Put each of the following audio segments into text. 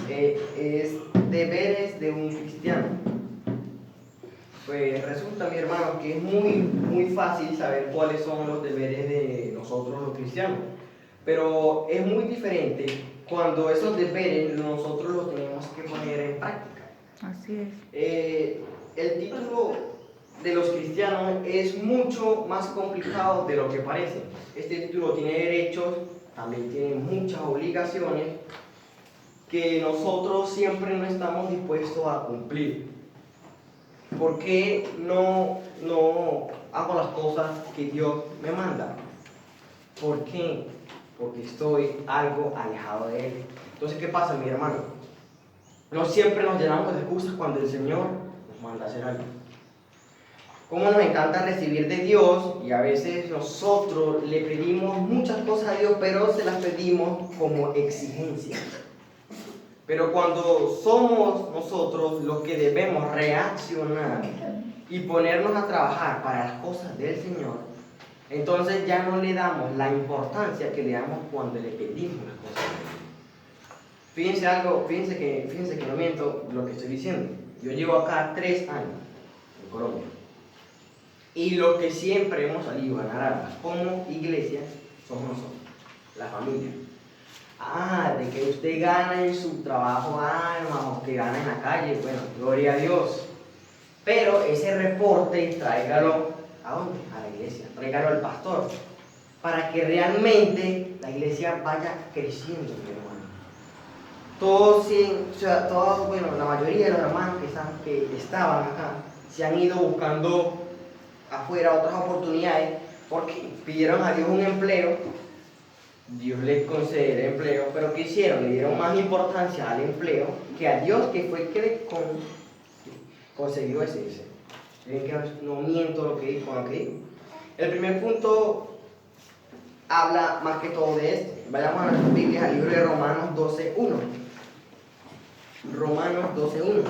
es deberes de un cristiano. Pues resulta, mi hermano, que es muy fácil saber cuáles son los deberes de nosotros los cristianos. Pero es muy diferente cuando esos deberes nosotros los tenemos que poner en práctica. Así es. El título de los cristianos es mucho más complicado de lo que parece. Este título tiene derechos, también tiene muchas obligaciones que nosotros siempre no estamos dispuestos a cumplir. ¿Por qué no hago las cosas que Dios me manda? ¿Por qué? Porque estoy algo alejado de Él. Entonces, ¿qué pasa, mi hermano? No siempre nos llenamos de excusas cuando el Señor nos manda a hacer algo. Cómo nos encanta recibir de Dios, y a veces nosotros le pedimos muchas cosas a Dios, pero se las pedimos como exigencia. Pero cuando somos nosotros los que debemos reaccionar y ponernos a trabajar para las cosas del Señor, entonces ya no le damos la importancia que le damos cuando le pedimos las cosas. Fíjense que no miento lo que estoy diciendo. Yo llevo acá 3 años en Colombia. Y lo que siempre hemos salido a ganar armas como iglesia somos nosotros, la familia. De que usted gana en su trabajo armas o que gana en la calle, bueno, gloria a Dios. Pero ese reporte tráigalo ¿a dónde? A la iglesia, tráigalo al pastor, para que realmente la iglesia vaya creciendo, mi hermano. La mayoría de los hermanos que estaban acá se han ido buscando afuera otras oportunidades porque pidieron a Dios un empleo. Dios les concede el empleo, pero ¿qué hicieron? Le dieron más importancia al empleo que a Dios, que fue el que les concedió ese. ¿Ven que no miento lo que dijo? El primer punto habla más que todo de esto. Vayamos a nuestras Biblias, al libro de Romanos 12:1. Romanos 12:1.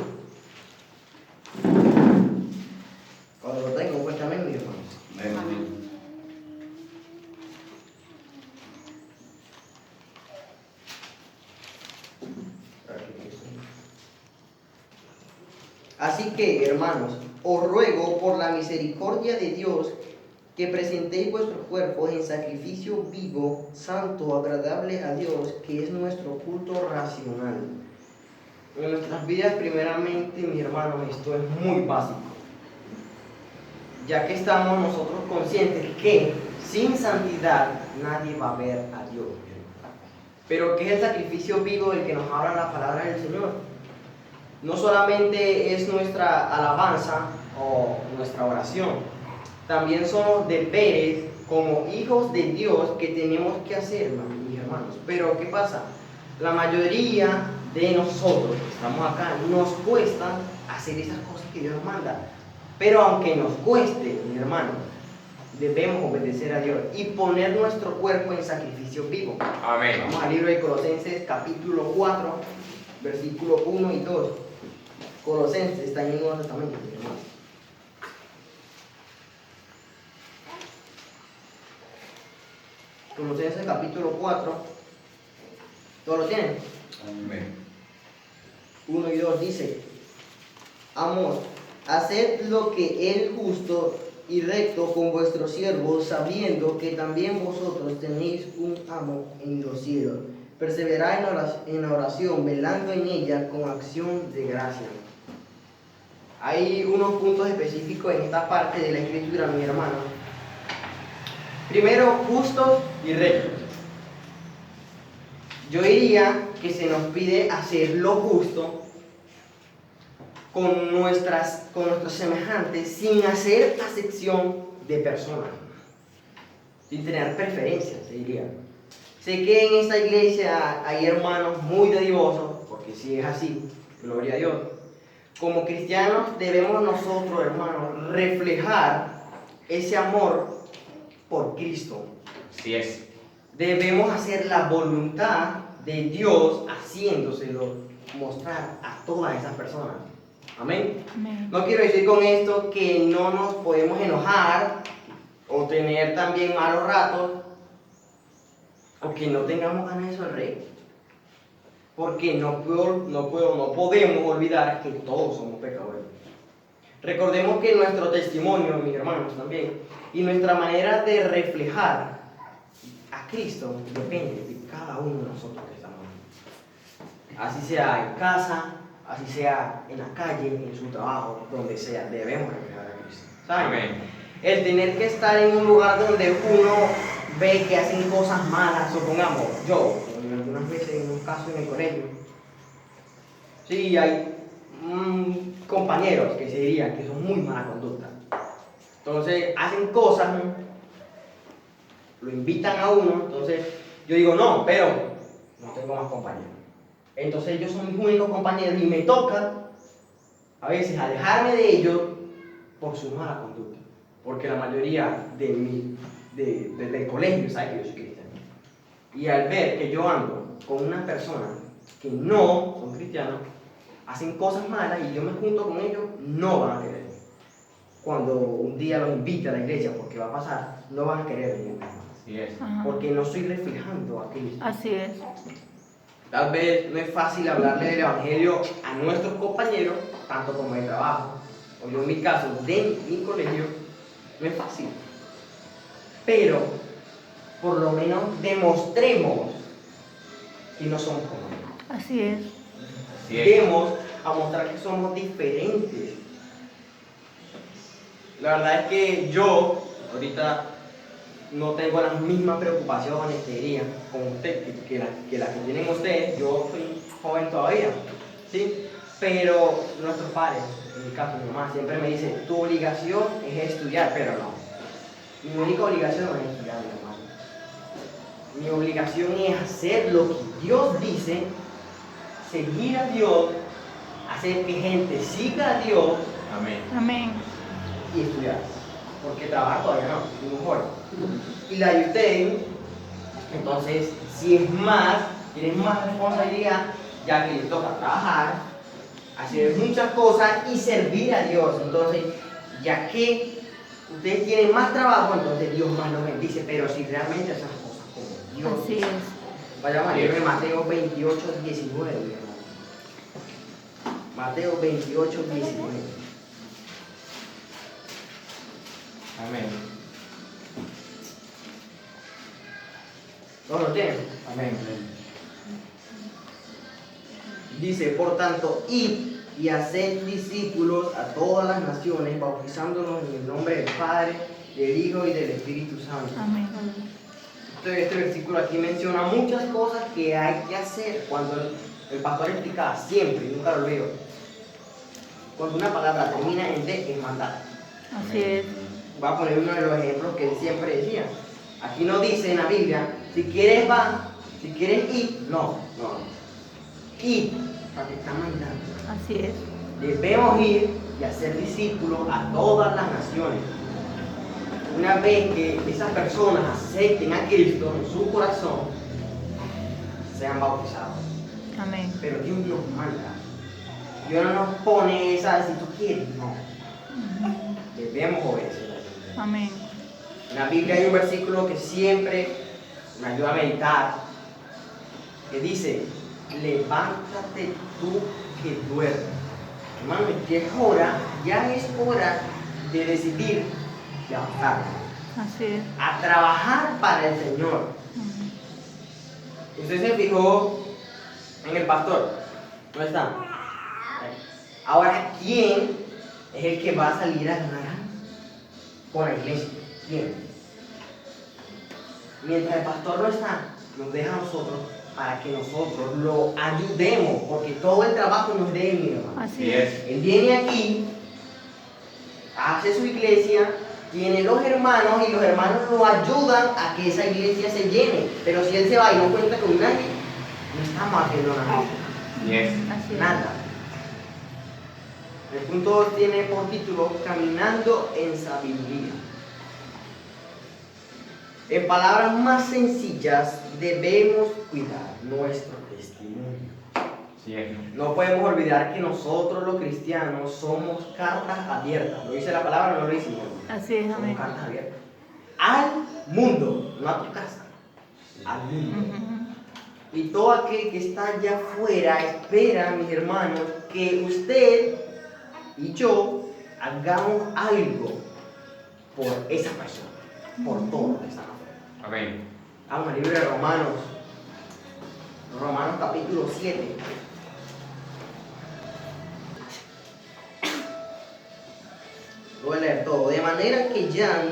Cuando lo tengo, cuéntame, mis hermanos. Amén. Así que, hermanos, os ruego por la misericordia de Dios que presentéis vuestros cuerpos en sacrificio vivo, santo, agradable a Dios, que es nuestro culto racional. En nuestras vidas, primeramente, mi hermano, esto es muy básico, ya que estamos nosotros conscientes que sin santidad nadie va a ver a Dios. Pero ¿qué es el sacrificio vivo del que nos habla la palabra del Señor? No solamente es nuestra alabanza o nuestra oración, también son los deberes como hijos de Dios que tenemos que hacer, mis hermanos. Pero ¿qué pasa? La mayoría de nosotros que estamos acá nos cuesta hacer esas cosas que Dios nos manda. Pero aunque nos cueste, mi hermano, debemos obedecer a Dios y poner nuestro cuerpo en sacrificio vivo. Amén. Vamos al libro de Colosenses capítulo 4, versículo 1 y 2. Colosenses está en el Nuevo Testamento, mi hermano. Colosenses capítulo 4. ¿Todos lo tienen? Amén. 1 y 2 dice: Amos, haced lo que es justo y recto con vuestros siervos, sabiendo que también vosotros tenéis un amo en los cielos. Perseverad en la oración, velando en ella con acción de gracia. Hay unos puntos específicos en esta parte de la escritura, mi hermano. Primero, justos y rectos. Yo diría que se nos pide hacer lo justo con nuestros semejantes sin hacer acepción de personas, sin tener preferencias, se diría. Sé que en esta iglesia hay hermanos muy dadivosos, porque si es así, gloria a Dios. Como cristianos debemos nosotros, hermanos, reflejar ese amor por Cristo. Así es. Debemos hacer la voluntad de Dios haciéndoselo mostrar a todas esas personas. Amén. Amén. No quiero decir con esto que no nos podemos enojar o tener también malos ratos o que no tengamos ganas de sonreír. porque no podemos olvidar que todos somos pecadores. Recordemos que nuestro testimonio, mis hermanos también, y nuestra manera de reflejar a Cristo depende de cada uno de nosotros que estamos aquí. Así sea en casa, así sea en la calle, en su trabajo, donde sea, debemos reflejar a Cristo. ¿Saben? Amén. El tener que estar en un lugar donde uno ve que hacen cosas malas, supongamos, yo, algunas veces en un caso en el colegio, sí, hay compañeros que se dirían que son muy mala conducta. Entonces, hacen cosas, ¿no? Lo invitan a uno, entonces yo digo, no, pero no tengo más compañeros. Entonces ellos son mis únicos compañeros y me toca a veces alejarme de ellos por su mala conducta. Porque la mayoría del colegio sabe que yo soy cristiano. Y al ver que yo ando con una persona que no son cristianos, hacen cosas malas y yo me junto con ellos, no van a querer. Cuando un día los invite a la iglesia, porque va a pasar, no van a querer venir. Así es. Ajá. Porque no estoy reflejando a Cristo. Así es. Tal vez no es fácil hablarle del Evangelio a nuestros compañeros, tanto como de trabajo, o yo en mi caso, de mi colegio, no es fácil. Pero, por lo menos, demostremos que no somos como ellos. Así es. Así es. Debemos a mostrar que somos diferentes. La verdad es que yo, ahorita, no tengo las mismas preocupaciones que diría con usted, que las que tienen ustedes. Yo soy joven todavía, ¿sí? Pero nuestros padres, en mi caso mi mamá, siempre me dice, tu obligación es estudiar, pero no. Mi única obligación no es estudiar, mi hermano. Mi obligación es hacer lo que Dios dice, seguir a Dios, hacer que gente siga a Dios Amén. Amén. y estudiar. Porque trabajar todavía no, soy muy joven. Y la de ustedes, entonces, si es más, tienen más responsabilidad, ya que les toca trabajar, hacer muchas cosas y servir a Dios. Entonces, ya que ustedes tienen más trabajo, entonces Dios más los bendice. Pero si realmente esas cosas como Dios. Así es. Vayamos a leer Mateo 28, 19. mi hermano. Mateo 28, 19. Amén. ¿No lo tienen? Amén. Dice, por tanto, id y haced discípulos a todas las naciones, bautizándolos en el nombre del Padre, del Hijo y del Espíritu Santo. Amén. Este versículo aquí menciona muchas cosas que hay que hacer cuando el pastor explicaba siempre, y nunca lo olvido. Cuando una palabra termina en D, es mandar. Así es. Voy a poner uno de los ejemplos que él siempre decía. Aquí no dice en la Biblia, si quieres va, si quieres ir, no. Ir, para que está mandando. Así es. Debemos ir y hacer discípulos a todas las naciones. Una vez que esas personas acepten a Cristo en su corazón, sean bautizados. Amén. Pero Dios nos manda. Dios no nos pone esa, si tú quieres, no. Debemos obedecer a Dios. Amén. En la Biblia hay un versículo que siempre me ayuda a meditar, que dice, levántate tú que duermes. Hermano, ya es hora de decidir levantarme, Así es. a trabajar para el Señor. Usted se fijó en el pastor, ¿no está? Ahora, ¿quién es el que va a salir a ganar con la iglesia? ¿Quién? Mientras el pastor no está, nos deja a nosotros para que nosotros lo ayudemos, porque todo el trabajo nos debe, mi hermano. Así es. Él viene aquí, hace su iglesia, tiene los hermanos y los hermanos lo ayudan a que esa iglesia se llene. Pero si él se va y no cuenta con nadie, no estamos haciendo nada. Yes. Así es. Nada. El punto 2 tiene por título Caminando en sabiduría. En palabras más sencillas, debemos cuidar nuestro testimonio. Así es. No podemos olvidar que nosotros los cristianos somos cartas abiertas. ¿Lo dice la palabra o no lo dice? Así es. Somos Amén. cartas abiertas. Al mundo, no a tu casa. Al mundo. Ujú. Y todo aquel que está allá afuera espera, mis hermanos, que usted y yo hagamos algo por esa persona, por todos los que están afuera. Amén. Vamos al libro de Romanos, Romanos capítulo 7. Voy a leer todo. De manera que ya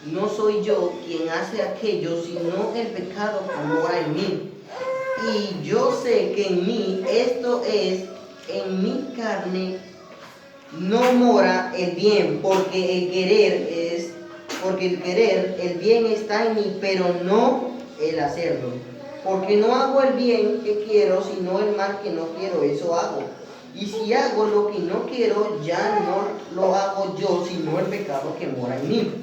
no soy yo quien hace aquello, sino el pecado que mora en mí. Y yo sé que en mí, esto es, en mi carne, no mora el bien, porque el querer, el bien está en mí, pero no el hacerlo. Porque no hago el bien que quiero, sino el mal que no quiero, eso hago. Y si hago lo que no quiero, ya no lo hago yo, sino el pecado que mora en mí.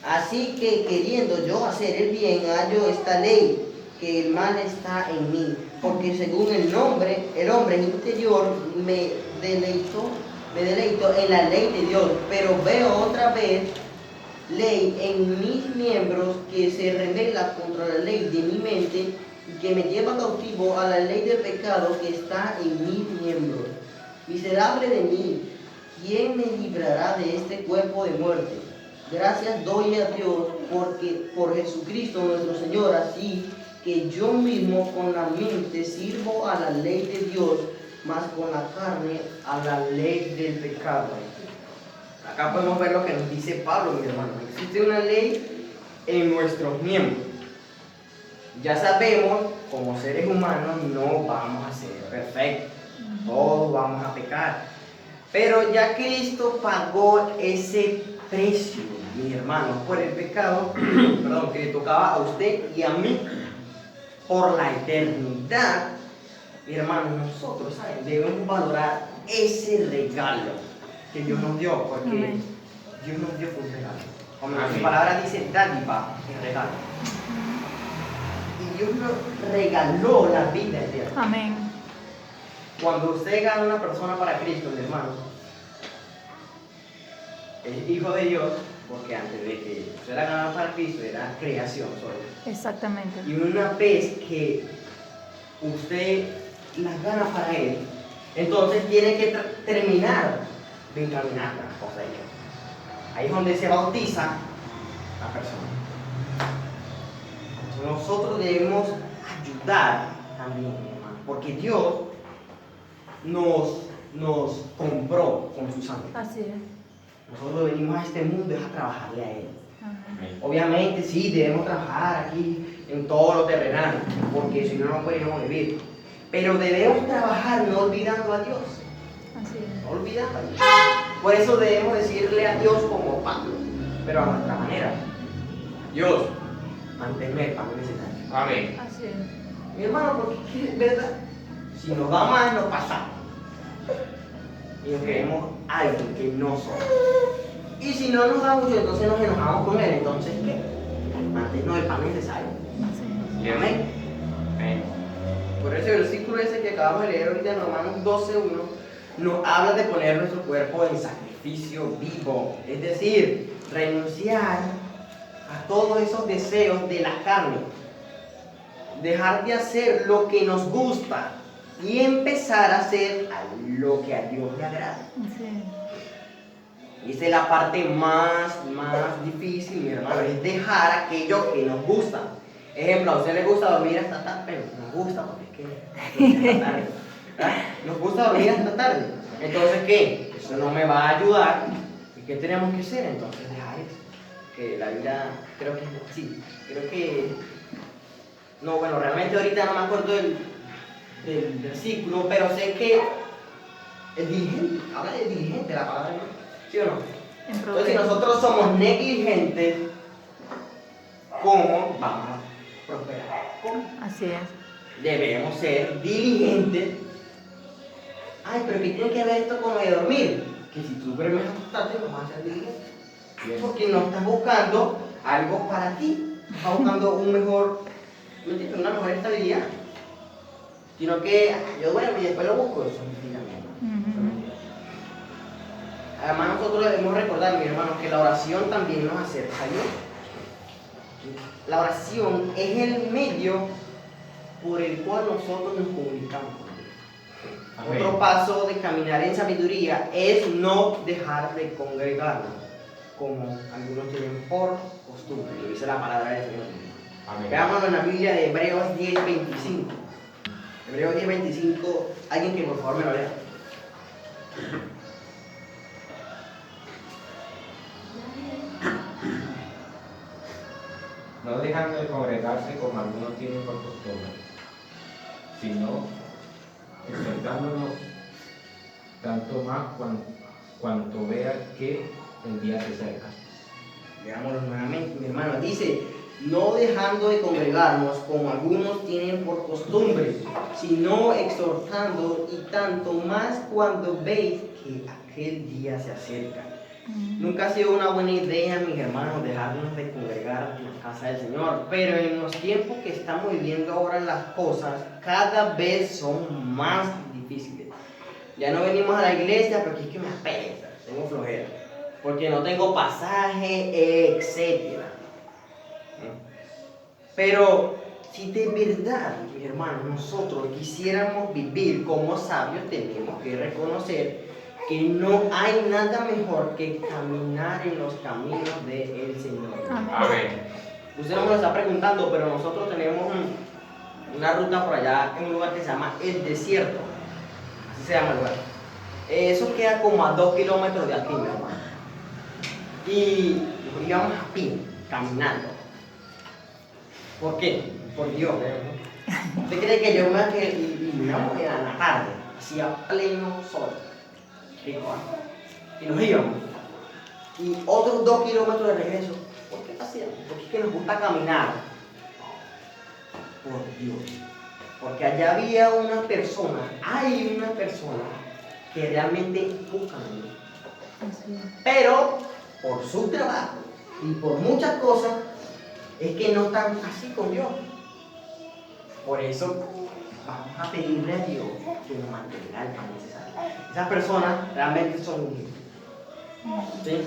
Así que queriendo yo hacer el bien, hallo esta ley, que el mal está en mí. Porque según el hombre interior me deleito en la ley de Dios, pero veo otra vez ley en mis miembros que se rebela contra la ley de mi mente y que me lleva cautivo a la ley del pecado que está en mis miembros. Miserable de mí, ¿quién me librará de este cuerpo de muerte? Gracias doy a Dios porque por Jesucristo nuestro Señor, así que yo mismo con la mente sirvo a la ley de Dios, mas con la carne a la ley del pecado. Acá podemos ver lo que nos dice Pablo, mi hermano. Existe una ley en nuestros miembros. Ya sabemos, como seres humanos, no vamos a ser perfectos. Todos vamos a pecar. Pero ya Cristo pagó ese precio, mis hermanos, por el pecado, perdón, que le tocaba a usted y a mí, por la eternidad. Mi hermano, nosotros, ¿saben? Debemos valorar ese regalo que Dios nos dio, porque Amén. Dios nos dio un regalo. Como Amén. su palabra dice, dádiva, el regalo. Y Dios nos regaló la vida eterna. Amén. Cuando usted gana una persona para Cristo, mi hermano, es hijo de Dios, porque antes de que usted la ganara para Cristo era creación solo. Exactamente. Y una vez que usted las gana para Él, entonces tiene que terminar de encaminar las cosas de Dios. Ahí es donde se bautiza la persona. Nosotros debemos ayudar también, hermano, porque Dios nos compró con su sangre. Así es. Nosotros venimos a este mundo es a trabajarle a Él. Amén. Amén. Obviamente sí, debemos trabajar aquí en todo lo terrenal, porque si no, no podemos vivir. Pero debemos trabajar no olvidando a Dios. Así es. No olvidando a Dios. Por eso debemos decirle a Dios como Pablo, pero a nuestra manera. Dios, manténme el pan necesario. Amén. Así es. Mi hermano, porque es verdad, si nos va mal, nos pasamos. Y nos queremos algo que no somos. Y si no nos da mucho, entonces nos enojamos con Él. Entonces, ¿qué? Manténnos el pan necesario. Así es. Amén. Amén. Por ese versículo ese que acabamos de leer ahorita en Romanos 12:1 nos habla de poner nuestro cuerpo en sacrificio vivo, es decir, renunciar a todos esos deseos de la carne, dejar de hacer lo que nos gusta y empezar a hacer lo que a Dios le agrada. Así es. Y esa es la parte más difícil, mi hermano, es dejar aquello que nos gusta. Ejemplo, a usted le gusta dormir hasta tarde, pero nos gusta porque es que hasta tarde. ¿Verdad? Nos gusta dormir hasta tarde. Entonces, ¿qué? Eso no me va a ayudar. ¿Y qué tenemos que hacer? Entonces, dejar eso. Que la Biblia, creo que sí, creo que... No, bueno, realmente ahorita no me acuerdo del versículo, pero sé que el diligente, habla de diligente la palabra, ¿sí o no? Entonces, si nosotros somos negligentes, ¿cómo vamos a prosperar? ¿Cómo? Así es. Debemos ser diligentes. Ay, pero ¿qué tiene que ver esto con lo de dormir? Que si tú duermes hasta tarde, no vas a ser diligente. Porque no estás buscando algo para ti. Estás buscando un mejor, ¿me entiendes? Una mejor estabilidad. Sino que yo duermo y después lo busco. Eso es mentira, mi hermano. Eso es mentira. Además, nosotros debemos recordar, mi hermano, que la oración también nos acerca a Dios. La oración es el medio por el cual nosotros nos comunicamos con Dios. Amén. Otro paso de caminar en sabiduría es no dejar de congregarnos, como algunos tienen por costumbre, lo dice la palabra del Señor. Amén. Veámoslo en la Biblia de Hebreos 10:25. Hebreos 10:25, alguien que por favor me lo lea. No dejando de congregarse como algunos tienen por costumbre, sino exhortándonos tanto más cuanto vea que el día se acerca. Veámoslo nuevamente, mi hermano. Dice, no dejando de congregarnos como algunos tienen por costumbre, sino exhortando y tanto más cuando veis que aquel día se acerca. Nunca ha sido una buena idea, mis hermanos, dejarnos de congregar en la casa del Señor, pero en los tiempos que estamos viviendo ahora las cosas cada vez son más difíciles. Ya no venimos a la iglesia porque es que me apetece, tengo flojera, porque no tengo pasaje, etc. Pero si de verdad, mis hermanos, nosotros quisiéramos vivir como sabios, tenemos que reconocer que no hay nada mejor que caminar en los caminos del Señor. Amén. Usted no me lo está preguntando, pero nosotros tenemos una ruta por allá en un lugar que se llama El Desierto. Así se llama el lugar. Eso queda como a 2 kilómetros de aquí, mi hermano. Y íbamos a pie, caminando. ¿Por qué? Por Dios. ¿Usted cree que yo me voy a quedar y íbamos en la tarde, hacía pleno sol? Rico, ¿eh? Y nos íbamos. Y otros 2 kilómetros de regreso. ¿Por qué hacíamos? Porque es que nos gusta caminar. Por Dios. Porque allá había una persona, hay una persona que realmente busca a Dios. Pero por su trabajo y por muchas cosas es que no están así con Dios. Por eso vamos a pedirle a Dios que nos mantenga el pan necesario. Esas personas realmente son unidas. ¿Sí?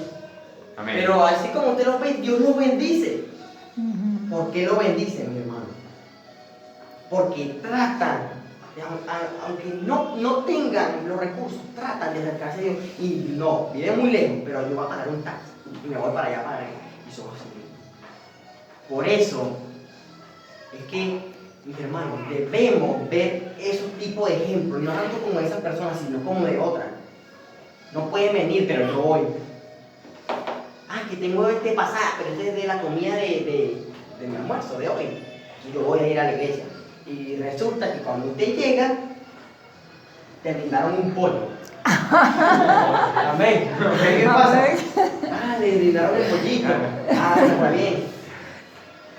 Amén. Pero así como usted lo ve, Dios lo bendice. ¿Por qué lo bendice, mi hermano? Porque tratan, aunque no tengan los recursos, tratan de acercarse a Dios. Y no, viven muy lejos, pero yo voy a pagar un taxi y me voy para allá, para allá. Y son así. Por eso es que, mis hermanos, debemos ver esos tipos de ejemplos, no tanto como de esas personas, sino como de otras. No pueden venir, pero yo voy. Ah, que tengo este pasaje, pero este es de la comida de mi almuerzo de hoy. Y yo voy a ir a la iglesia. Y resulta que cuando usted llega, te brindaron un pollo. Amén. ¿Qué pasa? Ah, le brindaron el pollito. Ah, está bien.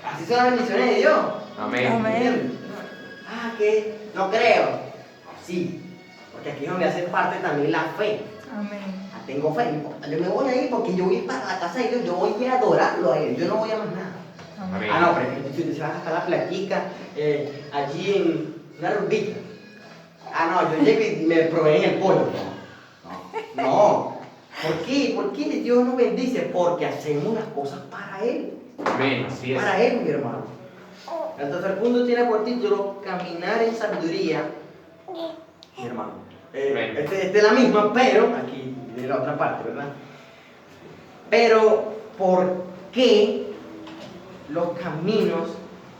Así son las bendiciones de Dios. Amén. ¿Entiendes? Ah, que no creo. Sí, porque aquí es donde hace parte también la fe. Amén. Ah, tengo fe, no importa. Yo me voy a ir porque yo voy para la casa de Dios, yo voy a adorarlo a Él, yo no voy a más nada. Amén. Ah, no, pero es que si usted se va a gastar la platica allí en una rumbita. Ah, no, yo llego y me proveen el pollo. No. ¿Por qué? ¿Por qué Dios nos bendice? Porque hacemos las cosas para Él. Amén. Así es. Para Él, mi hermano. El tercer punto tiene por título Caminar en sabiduría, mi hermano. Este es la misma, pero aquí viene la otra parte, ¿verdad? Pero, ¿por qué los caminos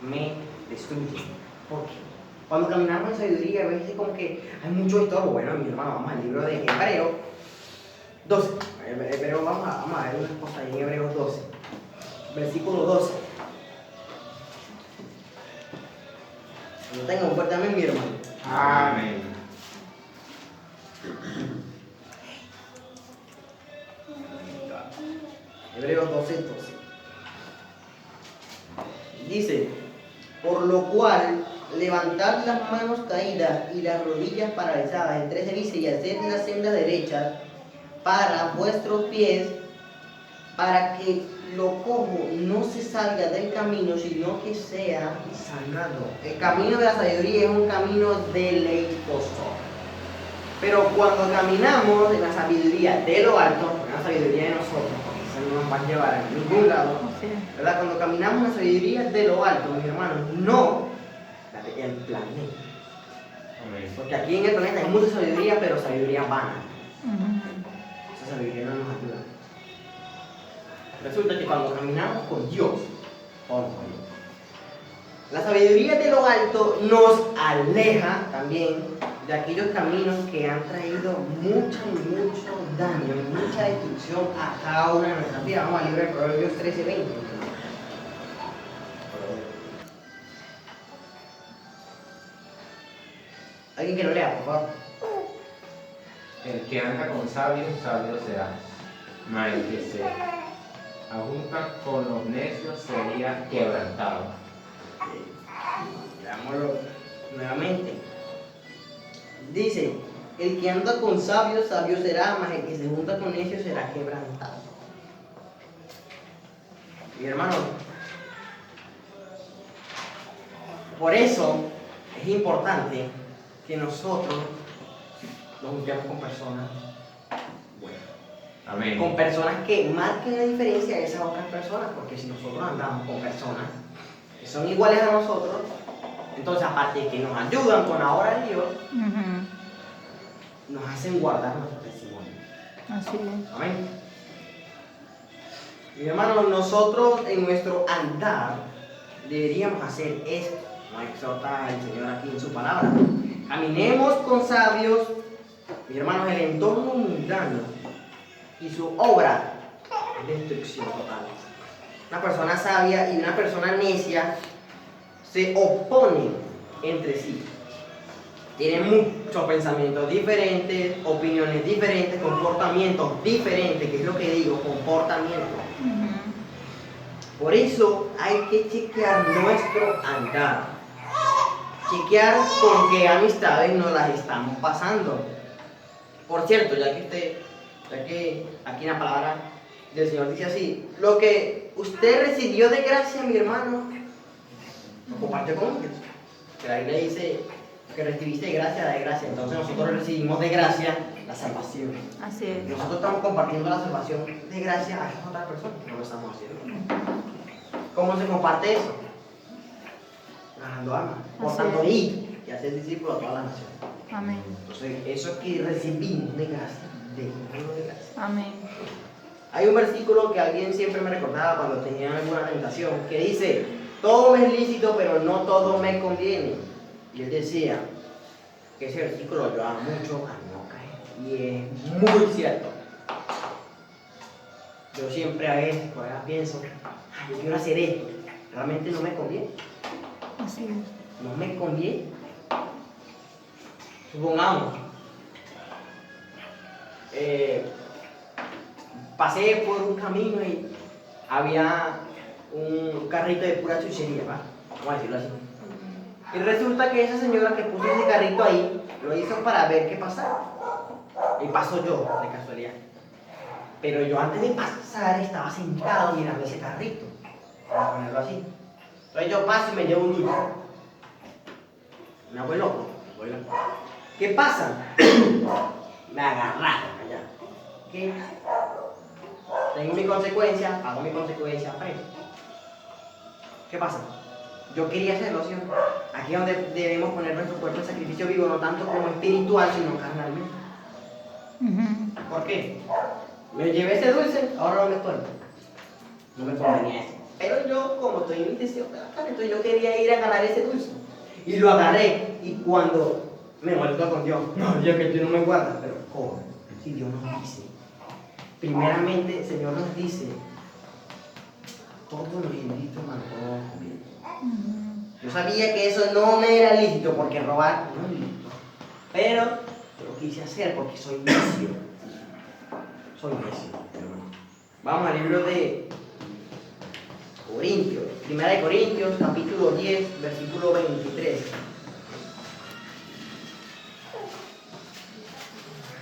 me destruyen? ¿Por qué? Cuando caminamos en sabiduría, a veces como que hay mucho estorbo. Bueno, mi hermano, vamos al libro de Hebreos 12. Hebreo, vamos a ver unas cosas ahí en Hebreos 12. Versículo 12. Lo tengo fuerte, amén, mi hermano. Amén. Hebreos 12:12. Dice, por lo cual, levantad las manos caídas y las rodillas paralizadas en 13 dice, y haced una senda derecha para vuestros pies, para que lo cojo no se salga del camino, sino que sea sanado. El camino de la sabiduría es un camino deleitoso. Pero cuando caminamos en la sabiduría de lo alto, en la sabiduría de nosotros, porque eso no nos va a llevar a ningún lado, Así es. ¿verdad? Cuando caminamos en la sabiduría de lo alto, mis hermanos, no la del planeta. Amén. Porque aquí en el planeta hay mucha sabiduría, pero sabiduría vana. Ujú. Esa sabiduría no nos ayuda. Resulta que cuando caminamos con Dios, vamos con Dios. La sabiduría de lo alto nos aleja también de aquellos caminos que han traído mucho daño y mucha destrucción a cada una de nuestras vidas. Vamos al libro de Proverbios 13:20. Alguien que lo lea, por favor. El que anda con sabios, sabio será. Mas el que se ajunta con los necios sería quebrantado. Leámoslo nuevamente. Dice, el que anda con sabios, sabio será, mas el que se junta con necios será quebrantado. Mi hermano, por eso es importante que nosotros nos juntemos con personas buenas. Amén. Con personas que marquen la diferencia de esas otras personas, porque si nosotros andamos con personas que son iguales a nosotros, entonces aparte de que nos ayudan con la obra de Dios, Ujú. nos hacen guardar nuestro testimonio. Así es. Amén. Mi hermano, nosotros en nuestro andar deberíamos hacer esto. No exhorta el Señor aquí en su palabra. Caminemos con sabios, mis hermanos, el entorno mundano y su obra es destrucción total. Una persona sabia y una persona necia se oponen entre sí. Tienen muchos pensamientos diferentes, opiniones diferentes, comportamientos diferentes, que es lo que digo, comportamientos. Ujú. Por eso hay que chequear nuestro andar. Chequear con qué amistades nos las estamos pasando. Por cierto, ya que aquí en la palabra del Señor dice así, lo que usted recibió de gracia, mi hermano, lo comparte con ellos. Que la Biblia dice que recibiste de gracia. Entonces nosotros recibimos de gracia la salvación. Así es. Nosotros estamos compartiendo la salvación de gracia a esas otras personas que no lo estamos haciendo. ¿Cómo se comparte eso? Ganando almas, portando Así es. y hacer discípulos a todas las naciones. Amén. Entonces, eso que recibimos de gracia, de gracia. Amén. Hay un versículo que alguien siempre me recordaba cuando tenía alguna tentación, que dice, todo me es lícito, pero no todo me conviene. Y él decía que ese versículo ayudaba mucho a no caer. Y es muy cierto. Yo siempre a veces, por ahí pienso, yo quiero hacer esto, realmente no me conviene. Así es. No me conviene. Supongamos, pasé por un camino y había un carrito de pura chuchería, ¿va? Vamos a decirlo así. Y resulta que esa señora que puso ese carrito ahí, lo hizo para ver qué pasaba. Y paso yo, de casualidad. Pero yo antes de pasar estaba sentado mirando ese carrito. Vamos a ponerlo así. Entonces yo paso y me llevo un dulce. Me hago el loco. ¿Qué pasa? Me agarraron allá. ¿Qué? Tengo mi consecuencia, pago mi consecuencia, preso. ¿Qué pasa? Yo quería hacerlo, ¿sí o no? Aquí es donde debemos poner nuestro cuerpo en sacrificio vivo, no tanto como espiritual, sino carnalmente. Ujú. ¿Por qué? Me llevé ese dulce, ahora no me acuerdo. No me convenía eso. Pero yo, como estoy en mi deseo de la carne, entonces yo quería ir a agarrar ese dulce. Y lo agarré. Y cuando me vuelto con Dios, no, ya que tú no me guardas, pero ¿cómo? Si Dios nos dice. Primeramente, el Señor nos dice, todo lo ilícito, hermano, todo nos conviene. Ujú. Yo sabía que eso no me era lícito, porque robar no es lícito. Pero lo quise hacer porque soy necio. Soy necio, hermano. Vamos al libro de Corintios. Primera de Corintios, capítulo 10, versículo 23.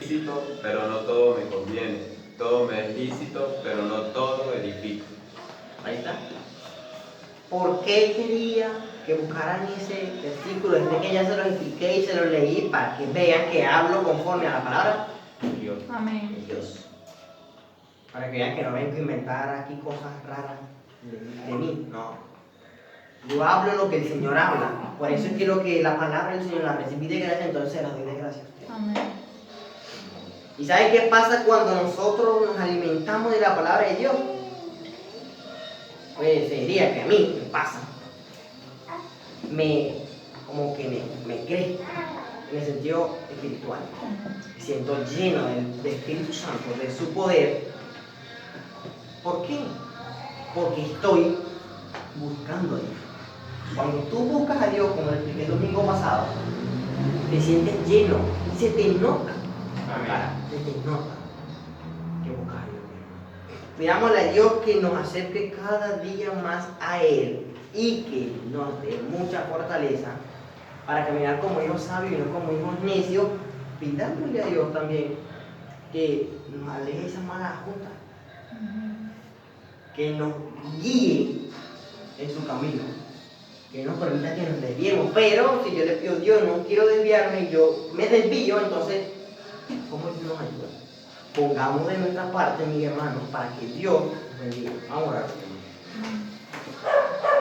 Lícito, pero no todo me conviene. Todo me es lícito, pero no todo edifica. Ahí está. ¿Por qué quería que buscaran ese versículo desde que ya se lo expliqué y se lo leí para que vean que hablo conforme a la palabra de Amén. Dios? Para que vean que no vengo a inventar aquí cosas raras. de mí, no. Yo hablo lo que el Señor habla. Por eso es que lo que la palabra del Señor la recibí de gracia, entonces se la doy de gracia a usted. Amén. ¿Y sabe qué pasa cuando nosotros nos alimentamos de la palabra de Dios? Pues diría que a mí me pasa. Como que me crezco en el sentido espiritual. Me siento lleno del Espíritu Santo, de su poder. ¿Por qué? Porque estoy buscando a Dios. Cuando tú buscas a Dios, como lo expliqué el domingo pasado, te sientes lleno y se te nota. Se te nota que buscas a Dios. Pidámosle a Dios que nos acerque cada día más a Él y que nos dé mucha fortaleza para caminar como hijos sabios y no como hijos necios. Pidámosle a Dios también que nos aleje de esas malas juntas, que nos guíe en su camino, que no permita que nos desviemos. Pero si yo le pido a Dios, no quiero desviarme y yo me desvío, entonces, ¿cómo Dios nos ayuda? Pongamos de nuestra parte, mis hermanos, para que Dios nos bendiga. Vamos a orar.